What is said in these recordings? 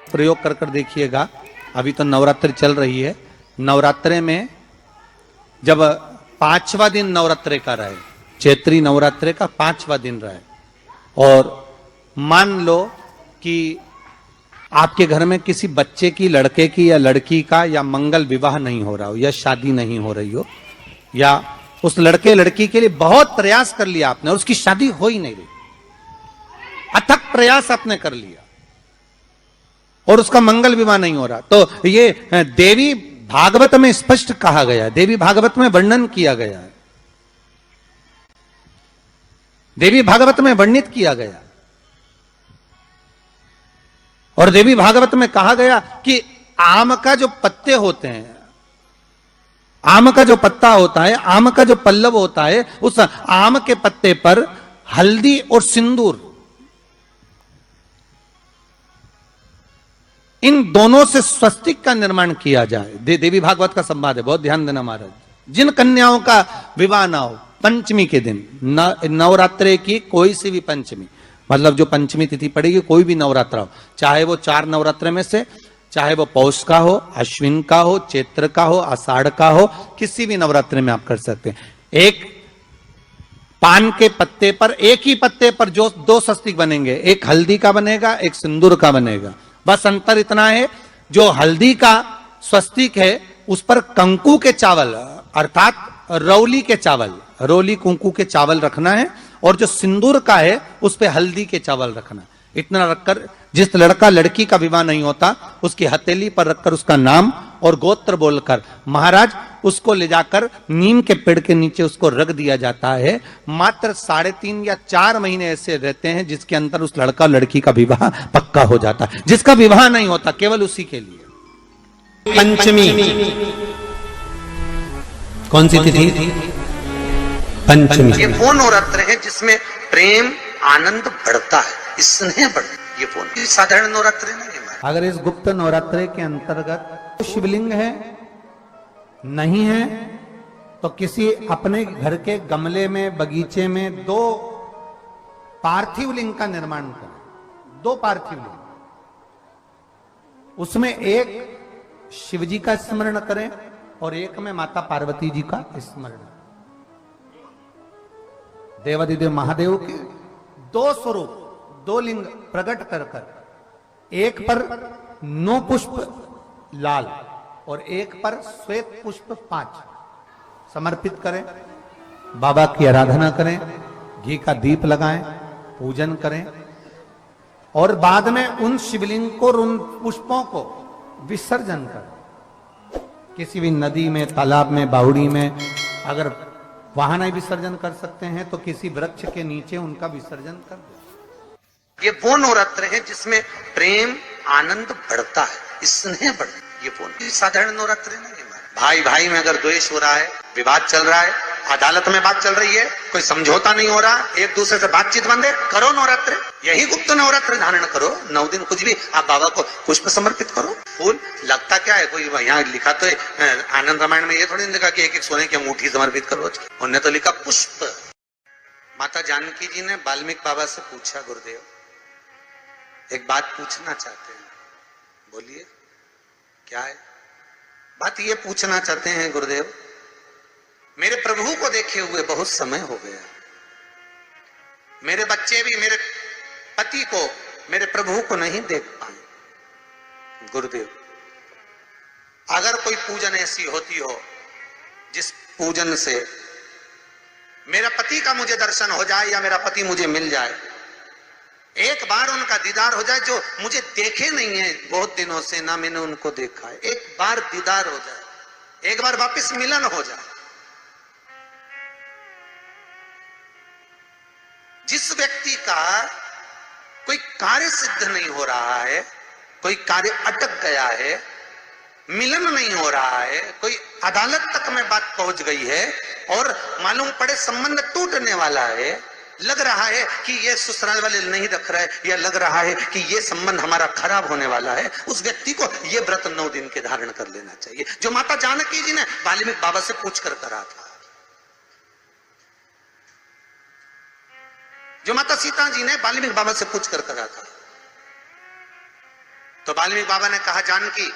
प्रयोग कर कर देखिएगा। अभी तो नवरात्रि चल रही है, नवरात्रे में जब 5वां दिन नवरात्रे का रहे, चैत्री नवरात्रे का 5वां दिन रहे, और मान लो कि आपके घर में किसी बच्चे की, लड़के की या लड़की का या मंगल विवाह नहीं हो रहा हो, या शादी नहीं हो रही हो, या उस लड़के लड़की के लिए बहुत प्रयास कर लिया आपने और उसकी शादी हो ही नहीं रही, अथक प्रयास आपने कर लिया और उसका मंगल विवाह नहीं हो रहा, तो ये देवी भागवत में स्पष्ट कहा गया, देवी भागवत में वर्णन किया गया है, देवी भागवत में वर्णित किया गया। और देवी भागवत में कहा गया कि आम का जो पत्ते होते हैं, आम का जो पत्ता होता है, आम का जो पल्लव होता है, उस आम के पत्ते पर हल्दी और सिंदूर, इन दोनों से स्वस्तिक का निर्माण किया जाए। देवी भागवत का संवाद है, बहुत ध्यान देना महाराज। जिन कन्याओं का विवाह ना हो पंचमी के दिन, नवरात्रे की कोई सी भी पंचमी, मतलब जो पंचमी तिथि पड़ेगी, कोई भी नवरात्रा हो, चाहे वो 4 नवरात्रे में से, चाहे वो पौष का हो, अश्विन का हो, चैत्र का हो, आषाढ़ का हो, किसी भी नवरात्रे में आप कर सकते हैं। एक पान के पत्ते पर, एक ही पत्ते पर जो 2 स्वस्तिक बनेंगे, एक हल्दी का बनेगा, एक सिंदूर का बनेगा। बस अंतर इतना है, जो हल्दी का स्वस्तिक है उस पर कंकु के चावल, अर्थात रौली के चावल, रौली कुंकू के चावल रखना है, और जो सिंदूर का है उस पे हल्दी के चावल रखना। इतना रखकर जिस लड़का लड़की का विवाह नहीं होता उसकी हथेली पर रखकर उसका नाम और गोत्र बोलकर महाराज उसको ले जाकर नीम के पेड़ के नीचे उसको रख दिया जाता है। मात्र 3.5 या 4 महीने ऐसे रहते हैं जिसके अंदर उस लड़का लड़की का विवाह पक्का हो जाता है। जिसका विवाह नहीं होता केवल उसी के लिए। पंचमी कौन सी तिथि? पंचमी। ये वो नवरात्र है जिसमें प्रेम आनंद बढ़ता है, स्नेह बढ़ता है। ये वो साधारण नवरात्र नहीं है। अगर इस गुप्त नवरात्रे के अंतर्गत शिवलिंग है नहीं है तो किसी अपने घर के गमले में, बगीचे में 2 पार्थिव लिंग का निर्माण करें। 2 पार्थिव लिंग, उसमें एक शिव जी का स्मरण करें और एक में माता पार्वती जी का स्मरण। देवादिदेव महादेव के 2 स्वरूप, 2 लिंग प्रकट कर कर, एक पर 9 पुष्प लाल और एक पर श्वेत पुष्प 5 समर्पित करें। बाबा की आराधना करें, घी का दीप लगाएं, पूजन करें, और बाद में उन शिवलिंग को, उन पुष्पों को विसर्जन करें। किसी भी नदी में, तालाब में, बावड़ी में, अगर वहां नहीं विसर्जन कर सकते हैं तो किसी वृक्ष के नीचे उनका विसर्जन कर दो। ये वो नवरात्र है जिसमें प्रेम आनंद बढ़ता है, स्नेह बढ़ता है। ये वो साधारण नवरात्र नहीं है। भाई भाई में अगर द्वेष हो रहा है, विवाद चल रहा है, अदालत में बात चल रही है, कोई समझौता नहीं हो रहा, एक दूसरे से बातचीत बंद है, करो नवरात्र। यही गुप्त नवरात्र धारण करो। 9 दिन कुछ भी आप बाबा को पुष्प समर्पित करो, फूल। लगता क्या है, कोई यहाँ लिखा तो आनंद रामायण में ये थोड़ी लिखा कि एक सोने की अंगूठी समर्पित करो। उन्होंने तो लिखा पुष्प। माता जानकी जी ने वाल्मीकि बाबा से पूछा, गुरुदेव एक बात पूछना चाहते हैं। बोलिए क्या है? बात ये पूछना चाहते हैं गुरुदेव, मेरे प्रभु को देखे हुए बहुत समय हो गया, मेरे बच्चे भी मेरे पति को, मेरे प्रभु को नहीं देख पाए। गुरुदेव अगर कोई पूजन ऐसी होती हो जिस पूजन से मेरा पति का मुझे दर्शन हो जाए या मेरा पति मुझे मिल जाए, एक बार उनका दीदार हो जाए, जो मुझे देखे नहीं है बहुत दिनों से, ना मैंने उनको देखा है, एक बार दीदार हो जाए, एक बार वापस मिलन हो जाए। जिस व्यक्ति का कोई कार्य सिद्ध नहीं हो रहा है, कोई कार्य अटक गया है, मिलन नहीं हो रहा है, कोई अदालत तक में बात पहुंच गई है और मालूम पड़े संबंध टूटने वाला है, लग रहा है कि ये ससुराल वाले नहीं रख रहे, या लग रहा है कि ये संबंध हमारा खराब होने वाला है, उस व्यक्ति को ये व्रत 9 दिन के धारण कर लेना चाहिए, जो माता जानकी जी ने वाल्मीकि बाबा से पूछ कर करा था, जो माता सीता जी ने वाल्मीकि बाबा से पूछ कर करा था। तो वाल्मीकि बाबा ने कहा, जानकी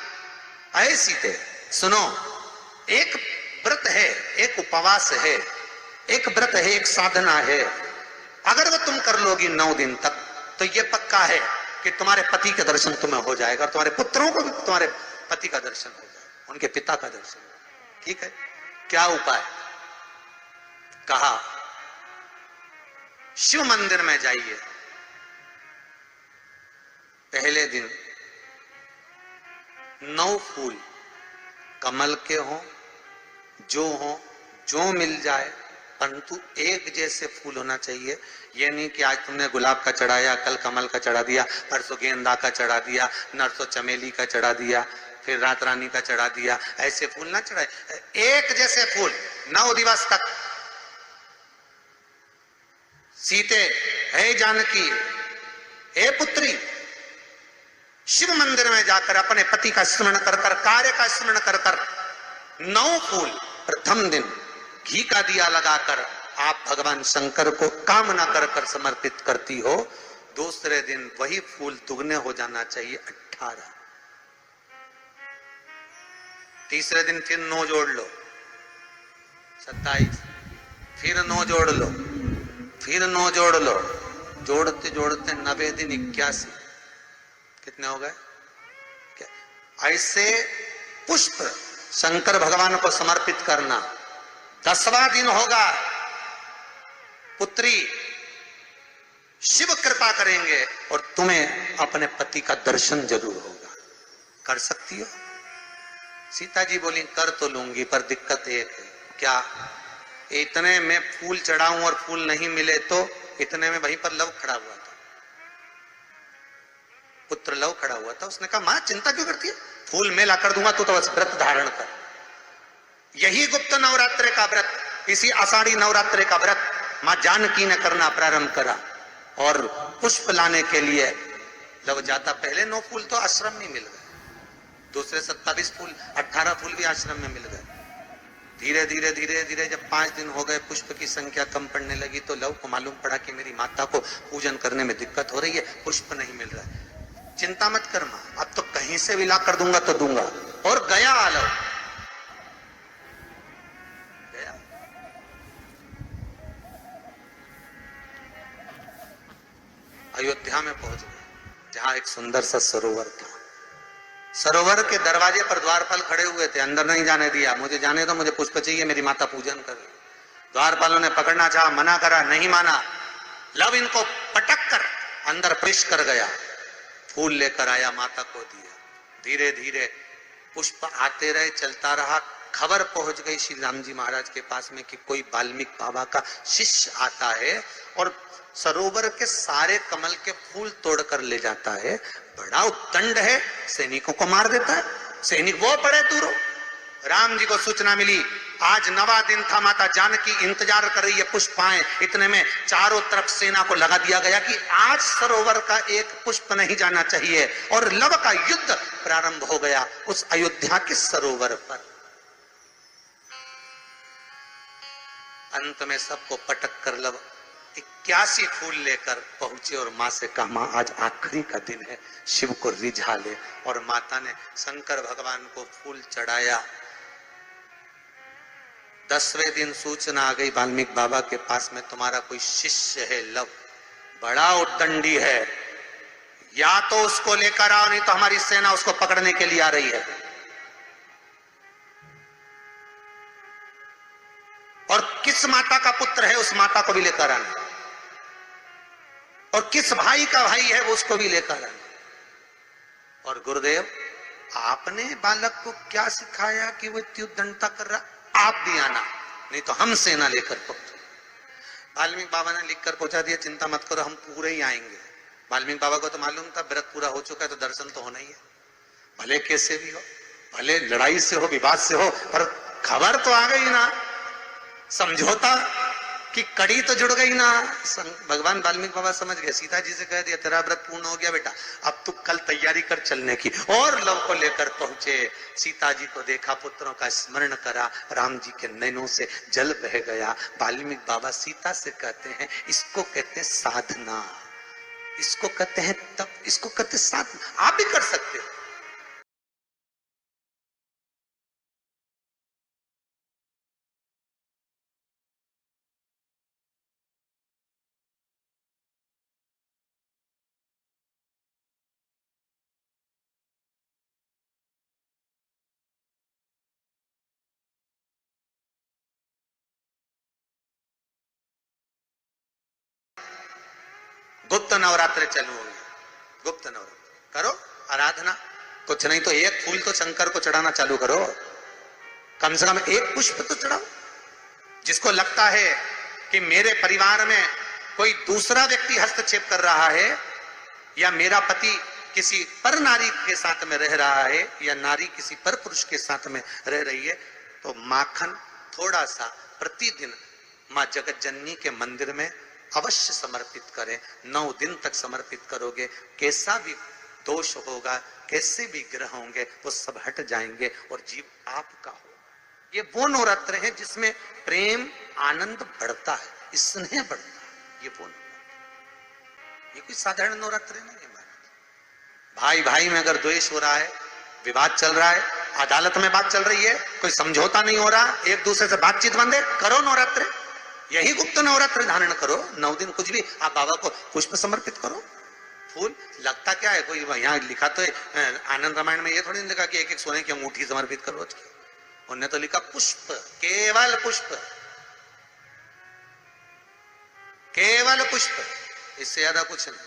अये सीते सुनो, एक व्रत है, एक उपवास है, एक व्रत है, एक साधना है, अगर वो तुम कर लोगी 9 दिन तक तो ये पक्का है कि तुम्हारे पति के दर्शन तुम्हें हो जाएगा और तुम्हारे पुत्रों को भी तुम्हारे पति का दर्शन हो जाएगा, उनके पिता का दर्शन। ठीक है, क्या उपाय? कहा शिव मंदिर में जाइए, पहले दिन 9 फूल कमल के हों, जो मिल जाए, परंतु एक जैसे फूल होना चाहिए। ये नहीं कि आज तुमने गुलाब का चढ़ाया, कल कमल का चढ़ा दिया, परसों गेंदा का चढ़ा दिया, नरसों चमेली का चढ़ा दिया, फिर रात रानी का चढ़ा दिया, ऐसे फूल ना चढ़ाए। एक जैसे फूल 9 दिवस तक। सीते हे जानकी, हे पुत्री, शिव मंदिर में जाकर अपने पति का स्मरण कर कर, कार्य का स्मरण कर कर 9 फूल प्रथम दिन घी का दिया लगाकर आप भगवान शंकर को कामना कर कर समर्पित करती हो। दूसरे दिन वही फूल दुगने हो जाना चाहिए, 18। तीसरे दिन फिर 9 जोड़ लो, 27, फिर 9 जोड़ लो, फिर 9 जोड़ लो, जोड़ते जोड़ते 90 दिन 81। कितने हो गए? ऐसे पुष्प शंकर भगवान को समर्पित करना। 10वां दिन होगा, पुत्री शिव कृपा करेंगे और तुम्हें अपने पति का दर्शन जरूर होगा। कर सकती हो? सीता जी बोली, कर तो लूंगी, पर दिक्कत एक है। क्या? इतने में फूल चढ़ाऊं और फूल नहीं मिले तो? इतने में वहीं पर लव खड़ा हुआ था, पुत्र लव खड़ा हुआ था। उसने कहा, मां चिंता क्यों करती है, फूल मैं ला कर दूंगा, तो बस व्रत धारण कर। यही गुप्त नवरात्रि का व्रत, इसी आषाढ़ी नवरात्रि का व्रत मां जानकी ने करना प्रारंभ करा और पुष्प लाने के लिए जब जाता, पहले 9 फूल तो आश्रम में मिल गए, दूसरे 27 फूल, 18 फूल भी आश्रम में मिल गए। धीरे धीरे धीरे धीरे जब 5 दिन हो गए, पुष्प की संख्या कम पड़ने लगी, तो लव को मालूम पड़ा कि मेरी माता को पूजन करने में दिक्कत हो रही है, पुष्प नहीं मिल रहा है। चिंता मत कर मां, अब तो कहीं से भी ला कर दूंगा तो दूंगा। और गया लव, गया। अयोध्या में पहुंच गए, जहां एक सुंदर सा सरोवर था। सरोवर के दरवाजे पर द्वारपाल खड़े हुए थे, अंदर नहीं जाने दिया। मुझे जाने दो, मुझे पुष्प चाहिए, मेरी माता पूजन कर रही। द्वारपालों ने पकड़ना चाहा, मना करा, नहीं माना। लव इनको पटक कर अंदर प्रवेश कर गया, फूल लेकर आया, माता को दिया। धीरे धीरे पुष्प आते रहे, चलता रहा। खबर पहुंच गई श्री राम जी महाराज के पास में कि कोई वाल्मीकि बाबा का शिष्य आता है और सरोवर के सारे कमल के फूल तोड़कर ले जाता है। बड़ा उद्दंड है, सैनिकों को मार देता है। सैनिक वो पड़े दूरों। राम जी को सूचना मिली, आज 9वां दिन था, माता जानकी इंतजार कर रही है पुष्प आए। इतने में चारों तरफ सेना को लगा दिया गया कि आज सरोवर का एक पुष्प नहीं जाना चाहिए। और लव का युद्ध प्रारंभ हो गया उस अयोध्या के सरोवर पर। अंत में सबको पटक कर लव 81 फूल लेकर पहुंचे और मां से कहा, मां आज आखिरी का दिन है, शिव को रिझा ले। और माता ने शंकर भगवान को फूल चढ़ाया। 10वें दिन सूचना आ गई वाल्मीकि बाबा के पास में, तुम्हारा कोई शिष्य है लव, बड़ा उद्दंडी है, या तो उसको लेकर आओ, नहीं तो हमारी सेना उसको पकड़ने के लिए आ रही है। और किस माता का पुत्र है उस माता को भी लेकर आना, और किस भाई का भाई है वो उसको भी लेकर आना। और गुरुदेव, आपने बालक को क्या सिखाया कि वो इतनी उद्दंडता कर रहा, आप भी आना, नहीं तो हम सेना लेकर पहुंचे। वाल्मीकि बाबा ने लिखकर पहुंचा दिया, चिंता मत करो, हम पूरे ही आएंगे। वाल्मीकि बाबा को तो मालूम था व्रत पूरा हो चुका है, तो दर्शन तो होना ही है, भले कैसे भी हो, भले लड़ाई से हो, विवाद से हो, पर खबर तो आ गई ना, समझौता की कड़ी तो जुड़ गई ना। भगवान वाल्मीकि बाबा समझ गए, सीता जी से कह दिया, तेरा व्रत पूर्ण हो गया बेटा, अब तू कल तैयारी कर चलने की। और लव को लेकर पहुंचे, सीता जी को देखा, पुत्रों का स्मरण करा, राम जी के नैनों से जल बह गया। वाल्मीकि बाबा सीता से कहते हैं, इसको कहते हैं साधना, इसको कहते हैं तप, इसको कहते हैं साधना। आप भी कर सकते हो। गुप्त नवरात्र चालू होंगे, गुप्त नवरात्र करो आराधना। कुछ नहीं तो एक फूल तो शंकर को चढ़ाना चालू करो, कम से कम एक पुष्प तो चढ़ाओ। जिसको लगता है कि मेरे परिवार में कोई दूसरा व्यक्ति हस्तक्षेप कर रहा है, या मेरा पति किसी पर नारी के साथ में रह रहा है, या नारी किसी पर पुरुष के साथ में रह रही है, तो माखन थोड़ा सा प्रतिदिन मां जगत जननी के मंदिर में अवश्य समर्पित करें। 9 दिन तक समर्पित करोगे, कैसा भी दोष होगा, कैसे भी ग्रह होंगे, वो सब हट जाएंगे और जीव आपका हो। ये वो नवरात्र है जिसमें प्रेम आनंद बढ़ता है, स्नेह बढ़ता है। ये वो नवरात्र, ये कोई साधारण नवरात्र नहीं है। भाई भाई में अगर द्वेष हो रहा है, विवाद चल रहा है, अदालत में बात चल रही है, कोई समझौता नहीं हो रहा, एक दूसरे से बातचीत बंद है, करो नवरात्र। यही गुप्त नवरात्र धारण करो। 9 दिन कुछ भी, आप बाबा को पुष्प समर्पित करो, फूल। लगता क्या है, कोई यहाँ लिखा तो आनंद रामायण में ये थोड़ी लिखा कि एक एक सोने की अंगूठी समर्पित करो। उन्होंने तो लिखा पुष्प, केवल पुष्प, केवल पुष्प, इससे ज्यादा कुछ नहीं।